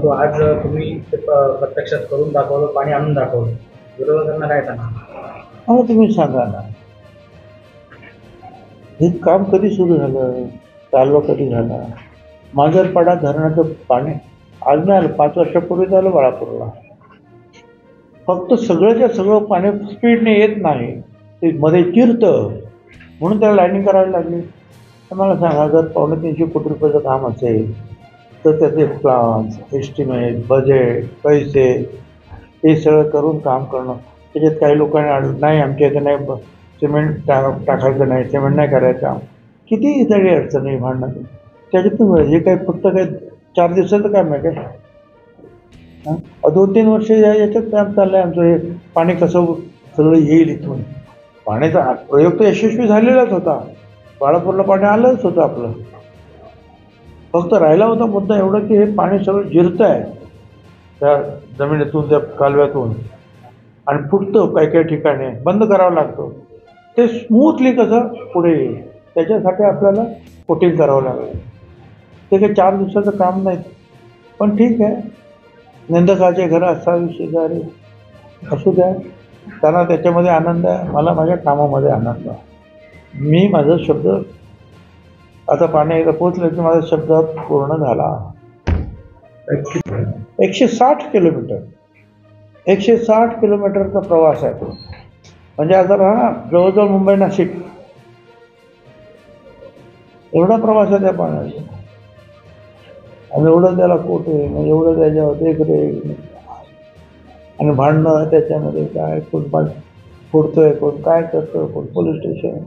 परंतु आज तुम्ही ते प्रत्यक्षात करून दाखवलं, पाणी आणून दाखवलं. विरोधकांना काय सांगा? अहो तुम्ही सांगा ना, हे काम कधी सुरू झालं, चालवा कधी झाला? मांजरपाडा धरणाचं पाणी आज नाही आलं, 5 वर्षापूर्वी झालं बाळापूरला. फक्त सगळंच्या सगळं पाणी स्पीडने येत नाही, ते मध्ये चिरतं, म्हणून त्याला लाईनिंग करावी लागली. तर मला सांगा, जर 250 कोटी रुपयाचं काम असेल तर त्याचे प्लान्स, एस्टिमेट, बजेट, पैसे हे सगळं करून काम करणं. त्याच्यात काही लोकांनी नाही आमच्या इथे नाही सिमेंट टाकायचं नाही, सिमेंट नाही करायचं, किती तरी अडचणी भांडणं त्याच्यातून हे काय फक्त काय 4 दिवसाचं काम आहे काय? 2-3 वर्ष याच्यात काम चाललं आहे आमचं. हे पाणी कसं सगळं येईल इथून. पाण्याचा प्रयोग तर यशस्वी झालेलाच होता, बाळापूरला पाणी आलंच होतं आपलं. फक्त राहिला होता मुद्दा एवढा की हे पाणी सगळं जिरतं आहे त्या जमिनीतून, त्या कालव्यातून, आणि फुटतं काही काही ठिकाणी, बंद करावं लागतं. ते स्मूथली कसं पुढे येईल त्याच्यासाठी आपल्याला कोटिंग करावं लागेल. ते काही 4 दिवसाचं काम नाही, पण ठीक आहे. निंदकाचे घरं असावी शेजारी, असू द्या, त्यांना त्याच्यामध्ये आनंद आहे, मला माझ्या कामामध्ये आनंद आहे. मी माझा शब्द आता पाणी एकदा पोचलं की माझा शब्द पूर्ण झाला. 160 किलोमीटर 160 किलोमीटरचा प्रवास आहे तो. म्हणजे आता राहा जवळजवळ मुंबई नाशिक एवढा प्रवास आहे त्या पाण्याचा. आणि एवढं त्याला कोटे, म्हणजे एवढं त्याच्यावर देखरेख आणि भांडणं त्याच्यामध्ये, काय कोण फोडतोय, कोण काय करतोय, कोण पोलीस स्टेशन.